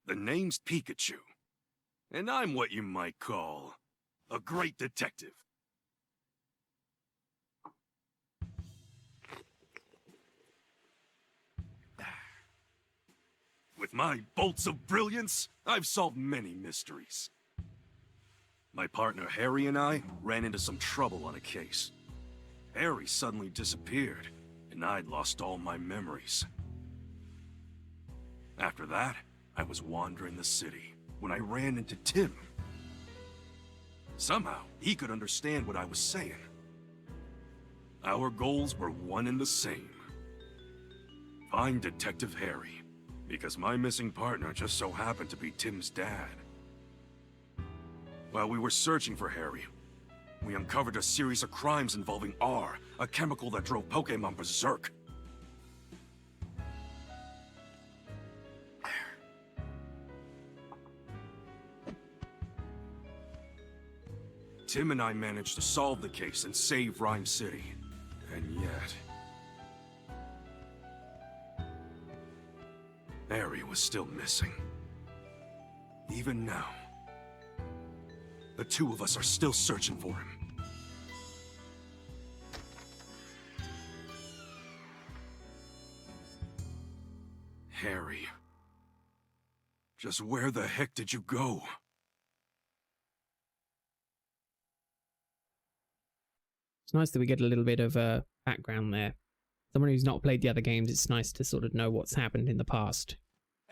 The name's Pikachu. And I'm what you might call a great detective. With my bolts of brilliance, I've solved many mysteries. My partner Harry and I ran into some trouble on a case. Harry suddenly disappeared, and I'd lost all my memories. After that, I was wandering the city when I ran into Tim. Somehow, he could understand what I was saying. Our goals were one and the same. Find Detective Harry, because my missing partner just so happened to be Tim's dad. While we were searching for Harry, we uncovered a series of crimes involving R, a chemical that drove Pokémon berserk. Tim and I managed to solve the case and save Rhyme City. And yet... Harry was still missing. Even now, the two of us are still searching for him. Harry, just where the heck did you go? It's nice that we get a little bit of background there. Someone who's not played the other games, it's nice to sort of know what's happened in the past.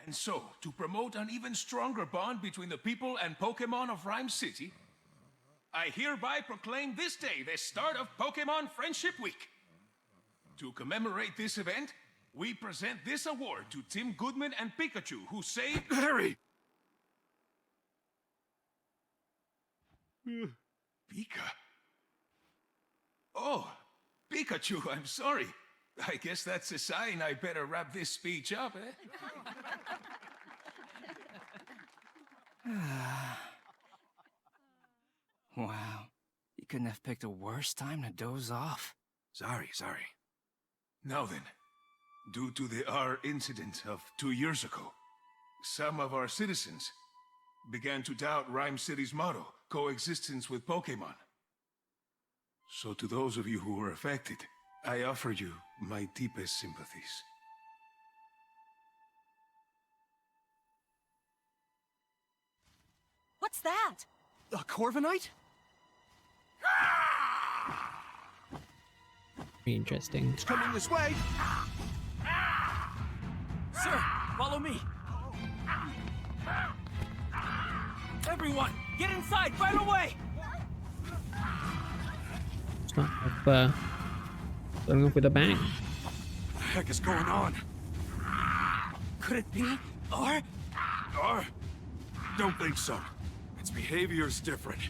And so, to promote an even stronger bond between the people and Pokémon of Rhyme City, I hereby proclaim this day the start of Pokémon Friendship Week. To commemorate this event, we present this award to Tim Goodman and Pikachu, who saved... Harry! Pika? Oh, Pikachu, I'm sorry. I guess that's a sign I better wrap this speech up, eh? Wow. You couldn't have picked a worse time to doze off. Sorry. Now then, due to the R incident of 2 years ago, some of our citizens began to doubt Rhyme City's motto, coexistence with Pokémon. So to those of you who were affected, I offer you my deepest sympathies. What's that? A Corviknight? Interesting. It's coming this way! Sir, follow me. Everyone, get inside right away! Start off, starting off with a bang. What the heck is going on? Could it be? Or? Don't think so. Its behavior's different.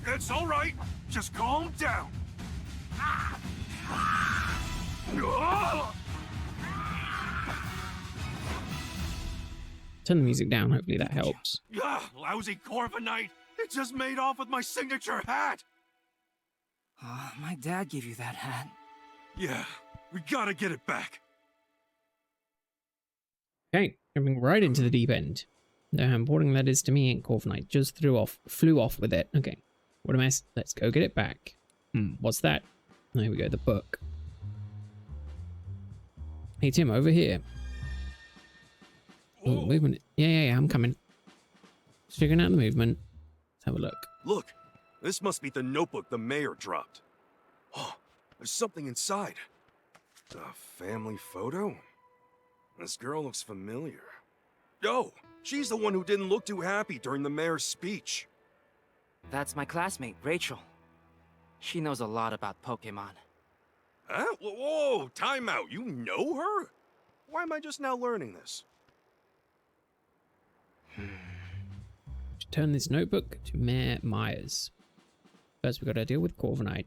It's all right. Just calm down. Turn the music down, hopefully that helps. Lousy Corviknight! It just made off with my signature hat! My dad gave you that hat. Yeah, we gotta get it back. Okay, jumping right into the deep end. Know how important that is to me, and Corviknight just flew off with it. Okay, what a mess. Let's go get it back. What's that? There we go, the book. Hey Tim, over here. Oh, movement. Yeah, I'm coming. Just figuring out the movement. Let's have a look. Look, this must be the notebook the mayor dropped. Oh, there's something inside. A family photo? This girl looks familiar. Oh, she's the one who didn't look too happy during the mayor's speech. That's my classmate, Rachel. She knows a lot about Pokémon. Huh? Whoa, time out. You know her? Why am I just now learning this? Turn this notebook to Mayor Myers. First, we got to deal with Corviknight.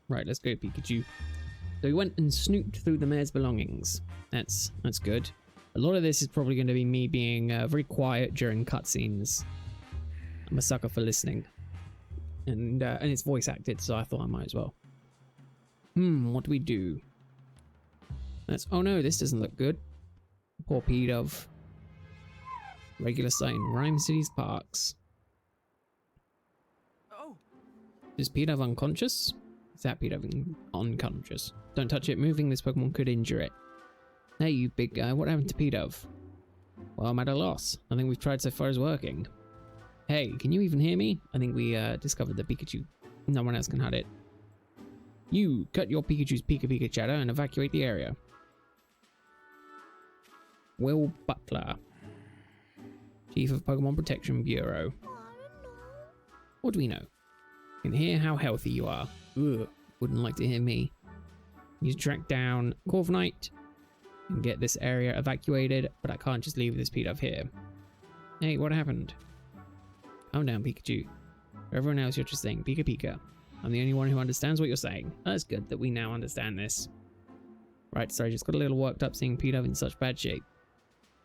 Right, let's go, Pikachu. So we went and snooped through the mayor's belongings. That's good. A lot of this is probably going to be me being very quiet during cutscenes. I'm a sucker for listening, and it's voice acted, so I thought I might as well. What do we do? Oh no, this doesn't look good. Poor P-Dove. Regular sight in Rhyme City's parks. Oh, Is P-Dove unconscious? Is that P-Dove unconscious? Don't touch it. Moving this Pokemon could injure it. Hey, you big guy. What happened to P-Dove? Well, I'm at a loss. Nothing we've tried so far is working. Hey, can you even hear me? I think we discovered the Pikachu. No one else can hide it. You, cut your Pikachu's Pika Pika chatter and evacuate the area. Will Butler, Chief of Pokemon Protection Bureau. What do we know? Can hear how healthy you are. Ugh, wouldn't like to hear me. You track down Corviknight and get this area evacuated, but I can't just leave this P-Dove here. Hey, what happened? Calm down, Pikachu. For everyone else, you're just saying Pika Pika. I'm the only one who understands what you're saying. That's good that we now understand this. Right, sorry, just got a little worked up seeing P-Dove in such bad shape.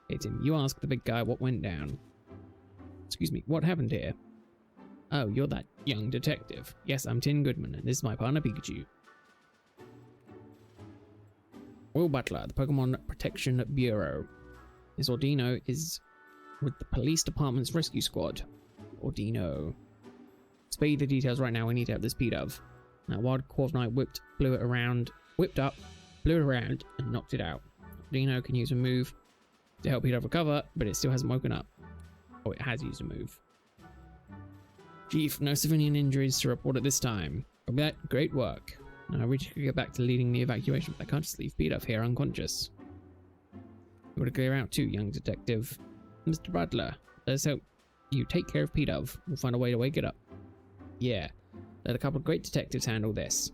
Hey Tim, you ask the big guy what went down. Excuse me, what happened here? Oh, you're that young detective. Yes, I'm Tin Goodman, and this is my partner Pikachu. Will Butler, the Pokemon Protection Bureau. This Ordino is with the police department's rescue squad. Ordino. Spare you the details right now, we need to have this P-Dove. Now, wild Corviknight whipped it around, and knocked it out. Ordino can use a move to help P-Dove recover, but it still hasn't woken up. Oh, it has used a move. Chief, no civilian injuries to report at this time. Great work. Now I wish you could get back to leading the evacuation, but I can't just leave P-Dove here unconscious. You want to clear out too, young detective. Mr. Butler, let's help you take care of P-Dove. We'll find a way to wake it up. Yeah, let a couple of great detectives handle this.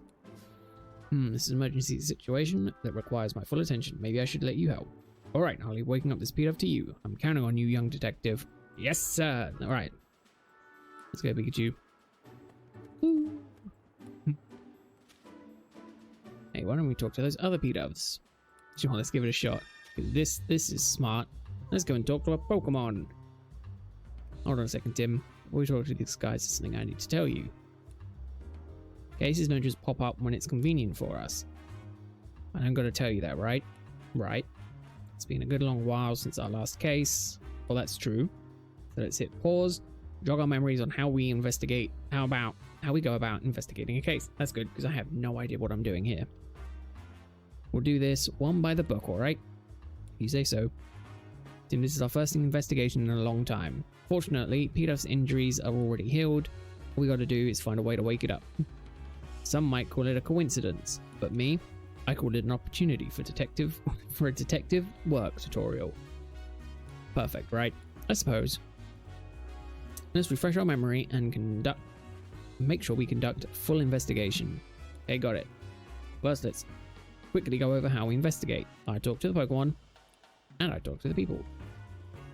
This is an emergency situation that requires my full attention. Maybe I should let you help. Alright, I'll leave waking up this P-Dove to you. I'm counting on you, young detective. Yes, sir. Alright. Let's go, Pikachu. Woo. Hey, why don't we talk to those other P-Doves? Sure, let's give it a shot. This is smart. Let's go and talk to a Pokemon. Hold on a second, Tim. Before we talk to these guys, there's something I need to tell you. Cases don't just pop up when it's convenient for us. I don't gotta tell you that, right? Right. It's been a good long while since our last case. Well, that's true. So let's hit pause, jog our memories on how we investigate, how we go about investigating a case. That's good, because I have no idea what I'm doing here. We'll do this one by the book, alright? You say so. Tim, this is our first investigation in a long time. Fortunately, P-Dove's injuries are already healed. All we gotta do is find a way to wake it up. Some might call it a coincidence, but me, I called it an opportunity for a detective work tutorial. Perfect, right? I suppose. Let's refresh our memory and make sure we conduct a full investigation. Okay, got it. First, let's quickly go over how we investigate. I talk to the Pokemon, and I talk to the people.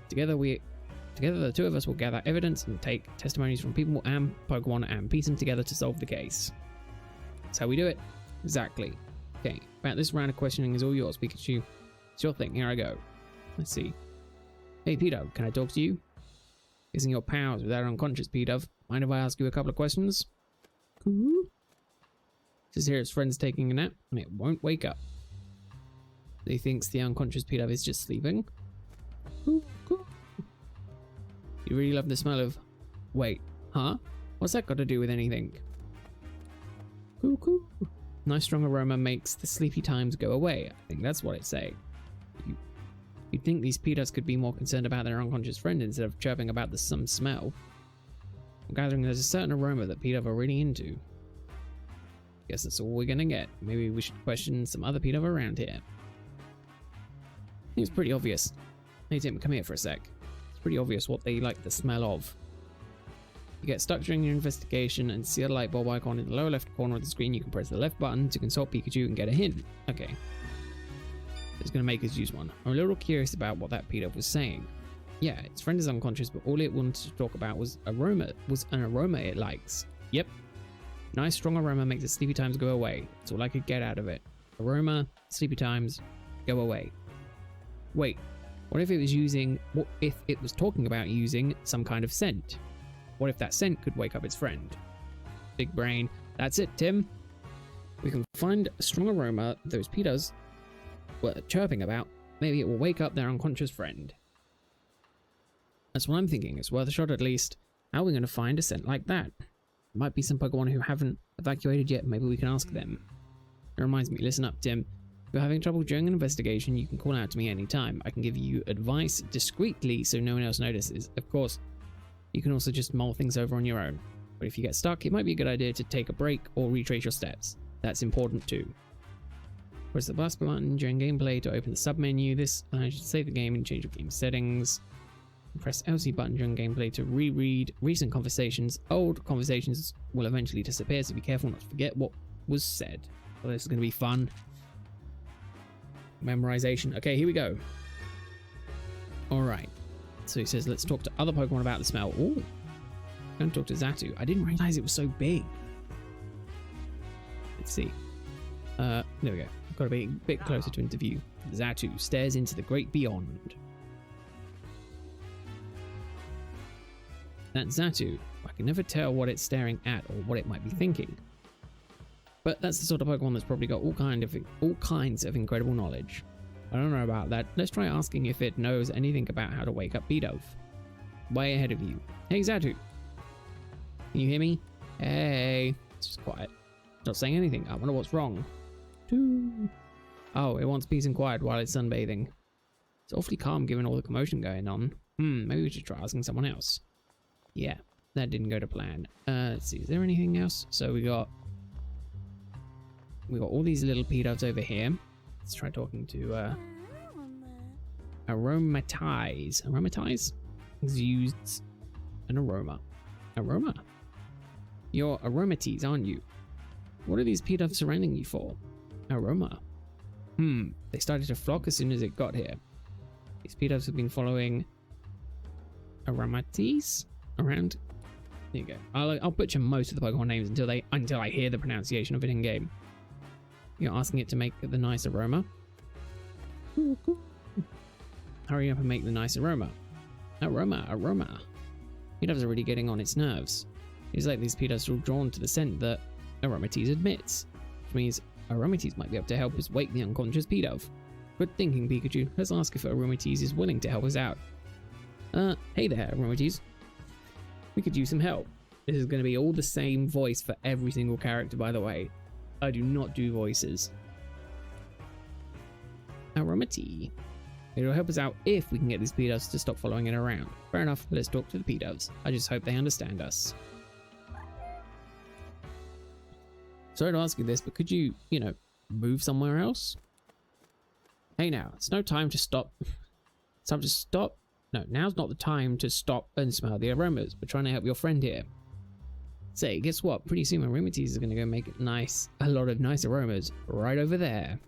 Together, the two of us will gather evidence and take testimonies from people and Pokemon and piece them together to solve the case. That's how we do it. Exactly. Okay, about this round of questioning is all yours, Pikachu. It's your thing. Here I go. Let's see. Hey, P-Dove, can I talk to you? Using your powers without unconscious, P-Dove. Mind if I ask you a couple of questions? Cool. Says here his friend's taking a nap, and it won't wake up. He thinks the unconscious P-Dove is just sleeping. Cool. You really love the smell of... Wait, huh? What's that got to do with anything? Cool. Nice strong aroma makes the sleepy times go away. I think that's what it's saying. You'd think these P-Doves could be more concerned about their unconscious friend instead of chirping about some smell. I'm gathering there's a certain aroma that P-Dove are really into. Guess that's all we're gonna get. Maybe we should question some other P-Dove around here. It's pretty obvious. Hey Tim, come here for a sec. It's pretty obvious what they like the smell of. You get stuck during your investigation and see a light bulb icon in the lower left corner of the screen. You can press the left button to consult Pikachu and get a hint. Okay. It's going to make us use one. I'm a little curious about what that P-Dove was saying. Yeah, its friend is unconscious, but all it wanted to talk about was an aroma it likes. Yep. Nice strong aroma makes the sleepy times go away. That's all I could get out of it. Aroma, sleepy times, go away. Wait, what if it was talking about using some kind of scent? What if that scent could wake up its friend? Big brain. That's it, Tim. We can find a strong aroma those P-Doves were chirping about Maybe it will wake up their unconscious friend. That's what I'm thinking. It's worth a shot at least. How are we going to find a scent like that? There might be some Pokemon who haven't evacuated yet. Maybe we can ask them. It reminds me, listen up, Tim. If you're having trouble during an investigation, you can call out to me anytime. I can give you advice discreetly so no one else notices. Of course, you can also just mull things over on your own. But if you get stuck, it might be a good idea to take a break or retrace your steps. That's important too. Press the plus button during gameplay to open the submenu. This allows you to save the game and change your game settings. Press LC button during gameplay to reread recent conversations. Old conversations will eventually disappear, so be careful not to forget what was said. Well, this is going to be fun. Memorization. Okay, here we go. Alright. So he says, let's talk to other Pokemon about the smell. Ooh. Going to talk to Xatu. I didn't realize it was so big. Let's see. There we go. Got to be a bit closer to interview. Xatu stares into the great beyond. That's Xatu. I can never tell what it's staring at or what it might be thinking. But that's the sort of Pokemon that's probably got all kinds of incredible knowledge. I don't know about that. Let's try asking if it knows anything about how to wake up Pidove. Way ahead of you. Hey Xatu. Can you hear me? Hey. It's just quiet. Not saying anything. I wonder what's wrong. Oh, it wants peace and quiet while it's sunbathing. It's awfully calm given all the commotion going on. Maybe we should try asking someone else. Yeah, that didn't go to plan. Let's see, is there anything else? So we got all these little P-Doves over here. Let's try talking to Aromatize. Aromatize? Exudes an aroma. Aroma? You're Aromatise, aren't you? What are these P-Doves surrounding you for? Aroma. They started to flock as soon as it got here. These P-Doves have been following Aromatise around. There you go. I'll butcher most of the Pokemon names until I hear the pronunciation of it in game. You're asking it to make the nice aroma. Hurry up and make the nice aroma. Aroma. P-Doves are really getting on its nerves. It's like these P-Doves are all drawn to the scent that Aromatise admits, which means Aromatise might be able to help us wake the unconscious P-Dove. Good thinking, Pikachu. Let's ask if Aromatise is willing to help us out. Hey there, Aromatise. We could use some help. This is going to be all the same voice for every single character, by the way. I do not do voices. Aromatise. It'll help us out if we can get these P-Doves to stop following it around. Fair enough, let's talk to the P-Doves. I just hope they understand us. Sorry to ask you this, but could you, move somewhere else? Hey now, it's no time to stop. It's time to stop. No, now's not the time to stop and smell the aromas. We're trying to help your friend here. Say, guess what? Pretty soon Aromatise is going to go make a lot of nice aromas right over there.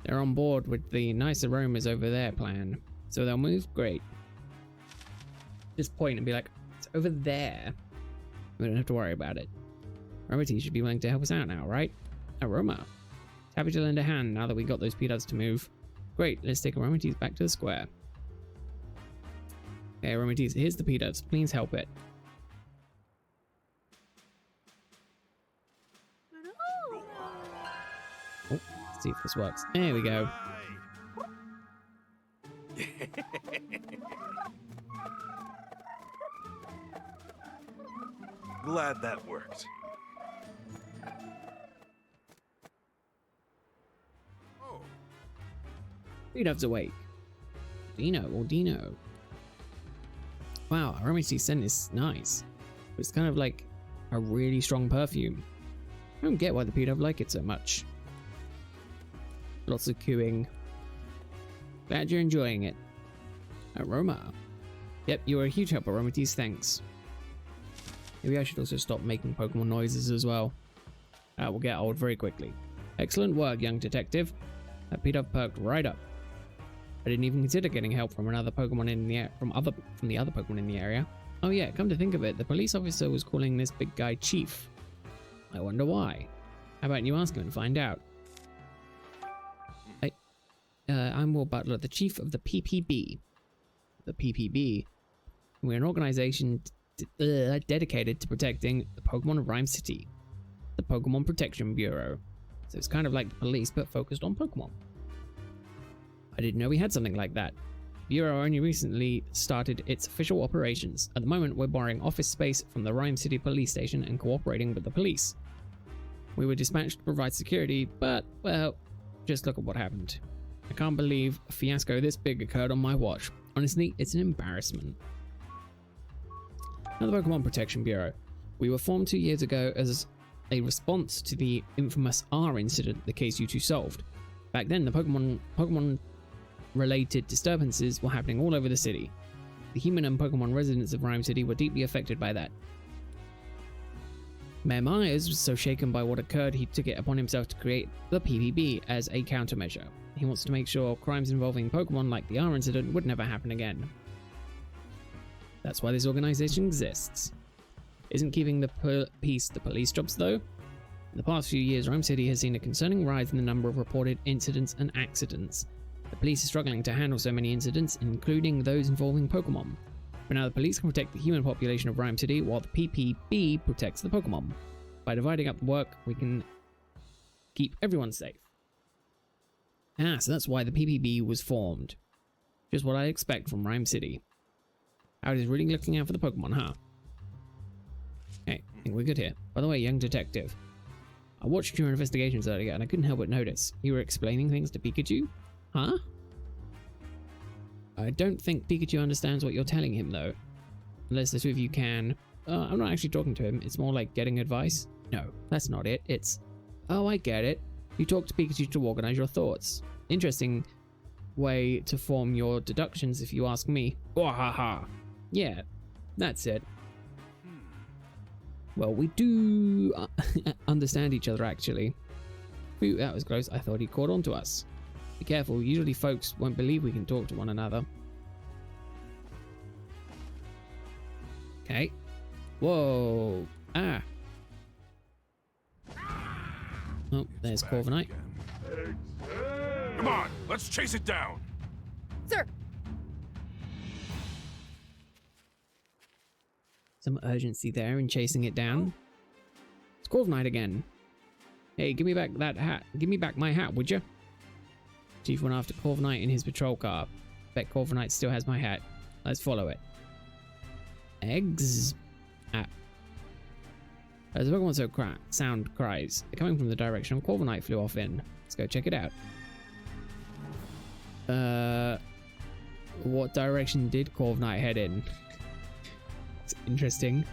They're on board with the nice aromas over there plan. So they'll move. Great. Just point and be like, it's over there. We don't have to worry about it. Aromatise should be willing to help us out now, right? Aroma. Happy to lend a hand now that we got those P-Doves to move. Great, let's take Aromatise back to the square. Okay, Aromatise, here's the P-Doves. Please help it. Oh, let's see if this works. There we go. Glad that worked. P-Dove's awake. Dino. Wow, Aromatise scent is nice. It's kind of like a really strong perfume. I don't get why the P-Dove like it so much. Lots of cooing. Glad you're enjoying it. Aroma. Yep, you were a huge help, Aromatise, thanks. Maybe I should also stop making Pokemon noises as well. We'll get old very quickly. Excellent work, young detective. That P-Dove perked right up. I didn't even consider getting help from another Pokemon in the from the other Pokemon in the area. Oh yeah, come to think of it, the police officer was calling this big guy Chief. I wonder why. How about you ask him and find out? I'm Will Butler, the chief of the PPB. The PPB. We're an organization dedicated to protecting the Pokemon of Rhyme City. The Pokemon Protection Bureau. So it's kind of like the police, but focused on Pokemon. didn't know we had something like that. Bureau only recently started its official operations. At the moment, we're borrowing office space from the Rhyme City police station and cooperating with the police. We were dispatched to provide security, but, well, just look at what happened. I can't believe a fiasco this big occurred on my watch. Honestly, it's an embarrassment. Now the Pokemon Protection Bureau. We were formed 2 years ago as a response to the infamous R incident, the case you two solved. Back then, the Pokemon related disturbances were happening all over the city. The human and Pokemon residents of Rhyme City were deeply affected by that. Mayor Myers was so shaken by what occurred, he took it upon himself to create the PPB as a countermeasure. He wants to make sure crimes involving Pokemon like the R incident would never happen again. That's why this organization exists. Isn't keeping the peace the police jobs though? In the past few years, Rhyme City has seen a concerning rise in the number of reported incidents and accidents. The police are struggling to handle so many incidents, including those involving Pokemon. But now the police can protect the human population of Rhyme City, while the PPB protects the Pokemon. By dividing up the work, we can keep everyone safe. Ah, so that's why the PPB was formed. Just what I expect from Rhyme City. Howard is really looking out for the Pokemon, huh? Okay, I think we're good here. By the way, young detective, I watched your investigations earlier and I couldn't help but notice you were explaining things to Pikachu? Huh? I don't think Pikachu understands what you're telling him though. Unless the two of you can. I'm not actually talking to him, it's more like getting advice. No, that's not it. It's, oh, I get it. You talk to Pikachu to organize your thoughts. Interesting way to form your deductions if you ask me. Wahaha. Yeah, that's it. Well, we do understand each other actually. Phew, that was close. I thought he caught on to us. Be careful, usually folks won't believe we can talk to one another. Okay. Whoa. Ah. Oh, there's Corviknight. Come on, let's chase it down. Sir! Some urgency there in chasing it down. It's Corviknight again. Hey, give me back that hat. Give me back my hat, would you? Chief went after Corviknight in his patrol car. Bet Corviknight still has my hat. Let's follow it. Eggs? Ah. As the Pokemon sound cries, they're coming from the direction Corviknight flew off in. Let's go check it out. What direction did Corviknight head in? It's interesting.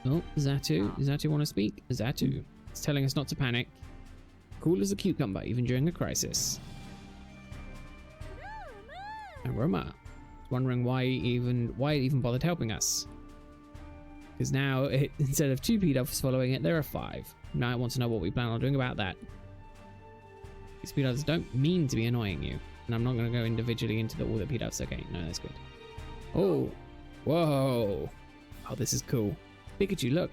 Oh, Zatu. Does Zatu want to speak? Zatu. It's telling us not to panic. Cool as a cucumber, even during a crisis. Aroma. Wondering why it even bothered helping us. Because now, instead of 2 P-Duffs following it, there are 5. Now I want to know what we plan on doing about that. These P-Duffs don't mean to be annoying you. And I'm not going to go individually into all the P-Duffs. Okay, no, that's good. Oh. Whoa. Oh, this is cool. Pikachu, look.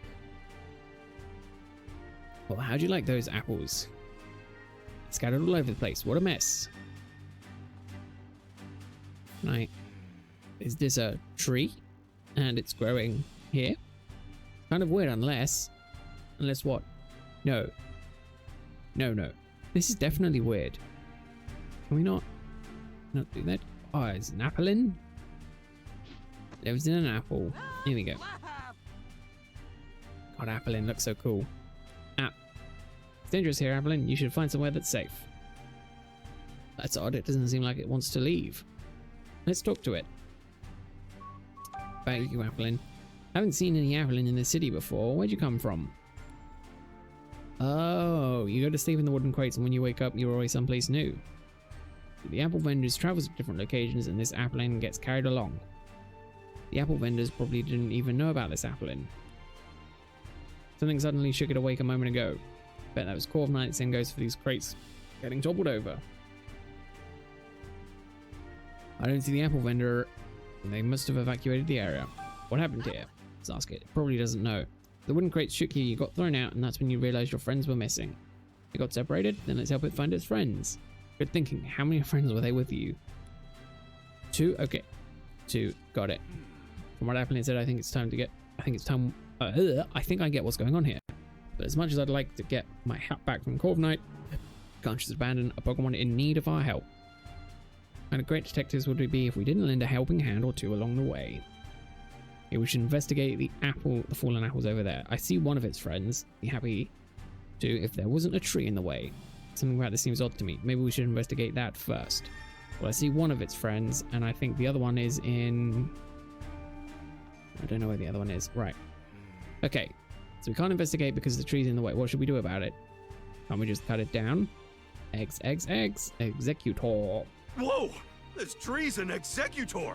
Well, how'd you like those apples? Scattered all over the place. What a mess. Right. Is this a tree? And it's growing here? Kind of weird, unless what? No. No. This is definitely weird. Can we not do that? Oh, it's an apple in? Lives in an apple. Here we go. God, Applin looks so cool. It's dangerous here, Applin. You should find somewhere that's safe. That's odd. It doesn't seem like it wants to leave. Let's talk to it. Thank you, Applin. Haven't seen any Applin in the city before. Where'd you come from? Oh, you go to sleep in the wooden crates, and when you wake up, you're always someplace new. The apple vendors travel to different locations, and this Applin gets carried along. The apple vendors probably didn't even know about this Applin. Something suddenly shook it awake a moment ago. Bet that was Corviknight and goes for these crates getting toppled over. I don't see the apple vendor. They must have evacuated the area. What happened here? Let's ask it. It probably doesn't know. The wooden crates shook you got thrown out, and that's when you realized your friends were missing. They got separated, then let's help it find its friends. Good thinking. How many friends were they with you? 2? Okay. 2. Got it. From what Applin said, I think it's time. I think I get what's going on here. But as much as I'd like to get my hat back from Corviknight, can't just abandon a Pokemon in need of our help. kind of great detectives would we be if we didn't lend a helping hand or two along the way? Okay, we should investigate the fallen apples over there. I see one of its friends. Be happy to if there wasn't a tree in the way. Something about this seems odd to me. Maybe we should investigate that first. Well, I see one of its friends, and I think the other one is in... I don't know where the other one is. Right. Okay. So we can't investigate because the tree's in the way. What should we do about it? Can't we just cut it down? Eggs. Executor. Whoa! This tree's an executor!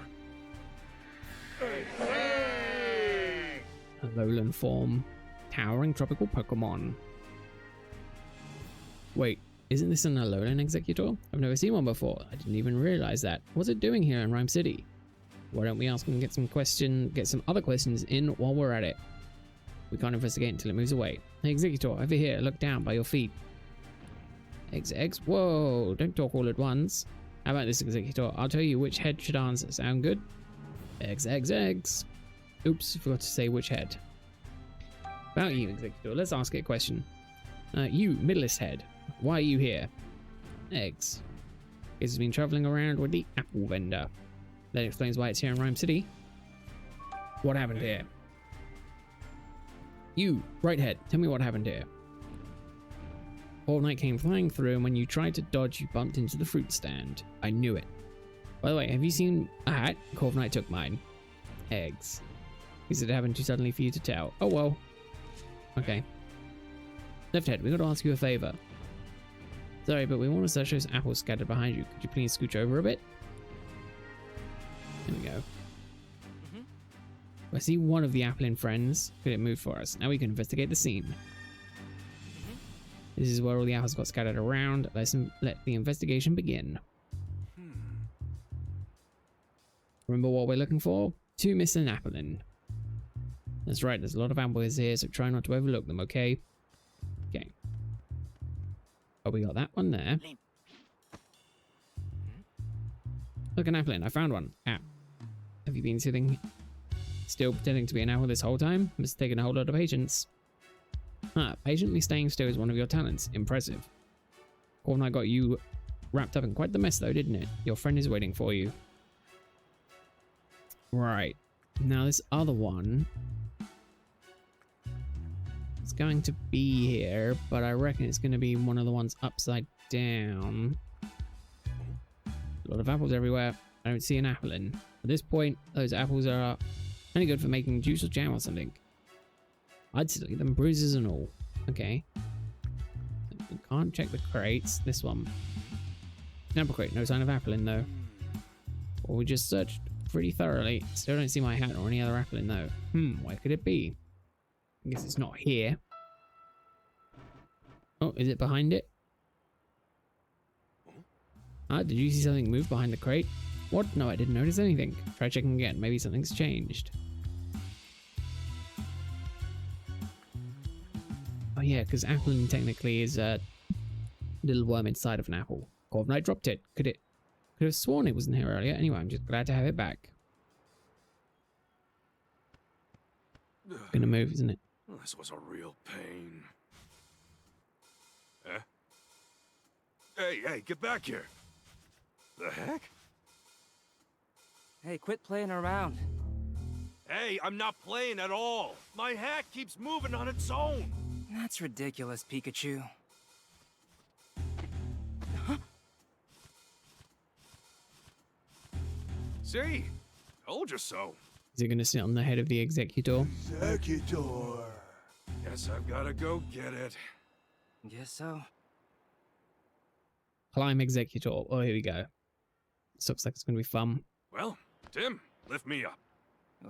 A lowland form. Towering tropical Pokemon. Wait, isn't this an Alolan Executor? I've never seen one before. I didn't even realize that. What's it doing here in Rhyme City? Why don't we ask and get some other questions in while we're at it? We can't investigate until it moves away. Hey, Executor, over here. Look down by your feet. Eggs. Whoa, don't talk all at once. How about this, Executor? I'll tell you which head should answer. Sound good? Eggs. Oops, forgot to say which head. About you, Executor. Let's ask it a question. You, middlest head. Why are you here? Eggs. Guess it's been traveling around with the apple vendor. That explains why it's here in Rhyme City. What happened here? You, right head. Tell me what happened here. Corviknight came flying through, and when you tried to dodge, you bumped into the fruit stand. I knew it. By the way, have you seen a hat? Corviknight took mine. Eggs. Is it happened too suddenly for you to tell? Oh well. Okay. Left head, we got to ask you a favor. Sorry, but we want to search those apples scattered behind you. Could you please scooch over a bit? There we go. I see one of the Applin friends. Could it move for us? Now we can investigate the scene. This is where all the apples got scattered around. Let the investigation begin. Remember what we're looking for? 2 missing Applin. That's right, there's a lot of apples here, so try not to overlook them, okay? Okay. Oh, we got that one there. Look, an Applin. I found one. Ah. Have you been still pretending to be an apple this whole time? Must have taken a whole lot of patience. Huh, patiently staying still is one of your talents. Impressive. Corviknight got you wrapped up in quite the mess though, didn't it? Your friend is waiting for you. Right. Now this other one is going to be here, but I reckon it's going to be one of the ones upside down. A lot of apples everywhere. I don't see an apple in. At this point, those apples are only good for making juice or jam or something. I'd still eat them, bruises and all. Okay. We can't check the crates. This one. Snapper crate, no sign of apple in though. Well, we just searched pretty thoroughly. Still don't see my hat or any other apple in though. Where could it be? I guess it's not here. Oh, is it behind it? Ah, did you see something move behind the crate? What? No, I didn't notice anything. Try checking again. Maybe something's changed. Oh yeah, because Applin technically is a little worm inside of an apple. Corviknight dropped it. Could have sworn it wasn't here earlier. Anyway, I'm just glad to have it back. Gonna move, isn't it? This was a real pain. Eh? Hey, get back here! The heck? Hey, quit playing around. Hey, I'm not playing at all! My hat keeps moving on its own! That's ridiculous, Pikachu. See? Told you so. Is it gonna sit on the head of the Executor? Executor. Guess I've gotta go get it. Guess so. Climb Executor. Oh, here we go. This looks like it's gonna be fun. Well, Tim, lift me up.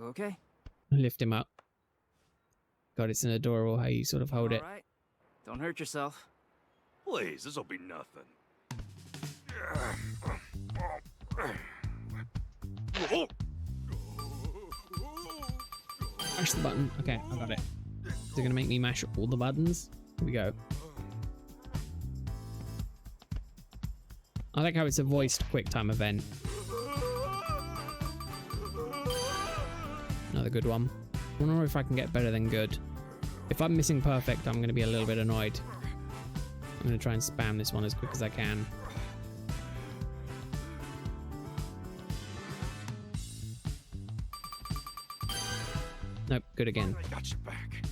Okay. Lift him up. God, it's an adorable how you sort of hold it. All right. Don't hurt yourself. Please, this'll be nothing. Mash the button. Okay, I got it. Is it gonna make me mash all the buttons? Here we go. I like how it's a voiced QuickTime event. Another good one. I wonder if I can get better than good. If I'm missing perfect, I'm going to be a little bit annoyed. I'm going to try and spam this one as quick as I can. Nope, good again. I got your back.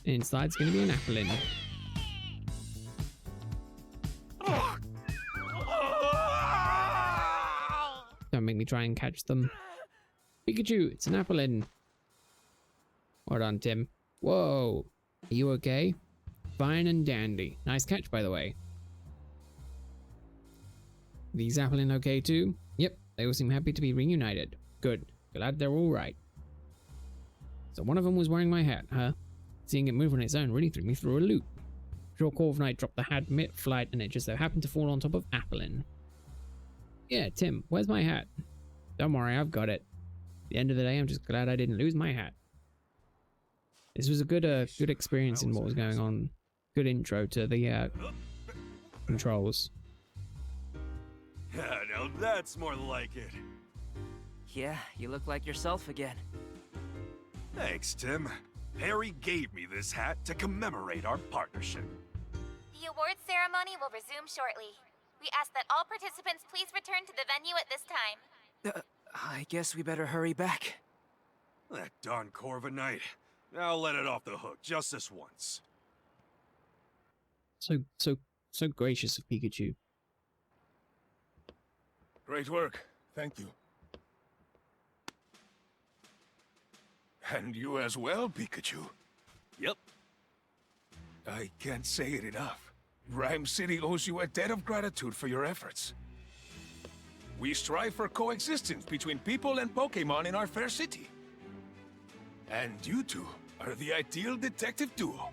Inside's going to be an Applin. Don't make me try and catch them. Pikachu, it's an Applin. Well done, Tim. Whoa. Are you okay? Fine and dandy. Nice catch, by the way. These Applin okay too? Yep, they all seem happy to be reunited. Good. Glad they're all right. So one of them was wearing my hat, huh? Seeing it move on its own really threw me through a loop. Sure, Corviknight dropped the hat mid-flight and it just so happened to fall on top of Applin. Yeah, Tim, where's my hat? Don't worry, I've got it. At the end of the day, I'm just glad I didn't lose my hat. This was a good experience in what was going on. Good intro to the controls. Yeah, now that's more like it. Yeah, you look like yourself again. Thanks, Tim. Harry gave me this hat to commemorate our partnership. The awards ceremony will resume shortly. We ask that all participants please return to the venue at this time. I guess we better hurry back. That darn Corviknight. I'll let it off the hook just this once. So gracious of Pikachu. Great work. Thank you. And you as well, Pikachu. Yep. I can't say it enough. Rhyme City owes you a debt of gratitude for your efforts. We strive for coexistence between people and Pokémon in our fair city. And you two are the ideal detective duo.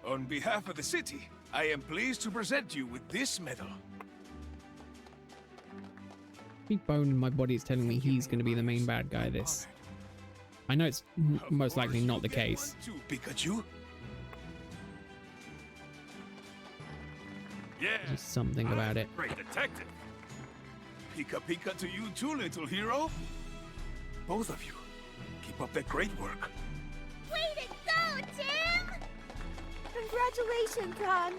On behalf of the city, I am pleased to present you with this medal. Big bone in my body is telling me he's going to be the main bad guy this. I know it's most likely not the case. Too, Pikachu. Yeah. Just something about it. Great detective. Pika Pika to you too, little hero. Both of you, keep up that great work. Way to go, Tim! Congratulations, hon!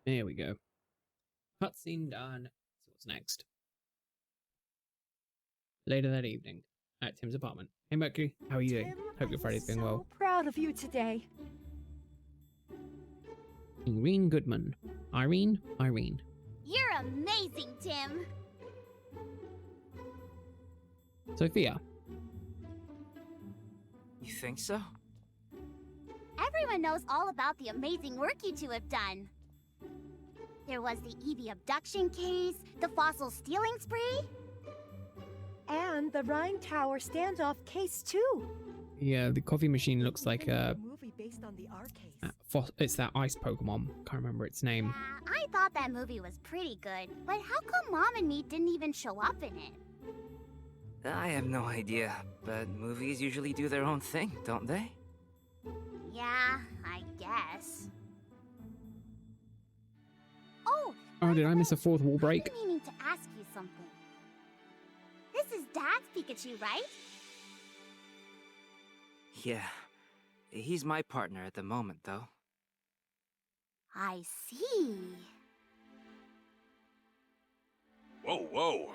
There we go. Cutscene done. So what's next? Later that evening, at Tim's apartment. Hey Mercury, how are you doing? Tim, Hope your Friday's going well. So proud of you today. Irene Goodman. Irene? You're amazing, Tim! Sophia. You think so? Everyone knows all about the amazing work you two have done. There was the Eevee abduction case, the fossil stealing spree. And the Rhine Tower standoff case too. Yeah, the coffee machine looks like a... movie based on the R case. It's that ice Pokemon. Can't remember its name. I thought that movie was pretty good, but how come Mom and me didn't even show up in it? I have no idea, but movies usually do their own thing, don't they? Yeah, I guess. Oh, did I miss a fourth wall break? I've been meaning to ask you something. This is Dad's Pikachu, right? Yeah. He's my partner at the moment, though. I see. Whoa.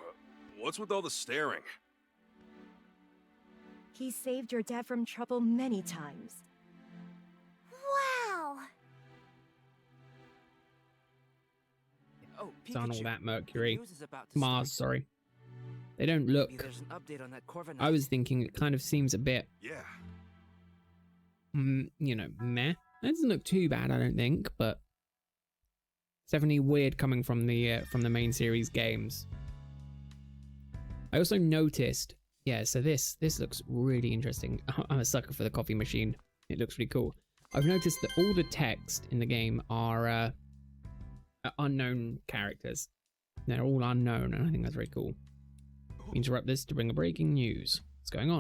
What's with all the staring? He saved your dad from trouble many times. Wow! Oh, It's on all Pikachu, that the Mercury. news is about to Mars, start. sorry. They don't Maybe look... there's an update on that Corviknight. I was thinking it kind of seems a bit, Yeah. you know, meh. It doesn't look too bad, I don't think, but it's definitely weird coming from the main series games. I also noticed, yeah, so this looks really interesting. I'm a sucker for the coffee machine. It looks really cool. I've noticed that all the text in the game are unknown characters. They're all unknown, and I think that's very cool. We interrupt this to bring a breaking news. What's going on?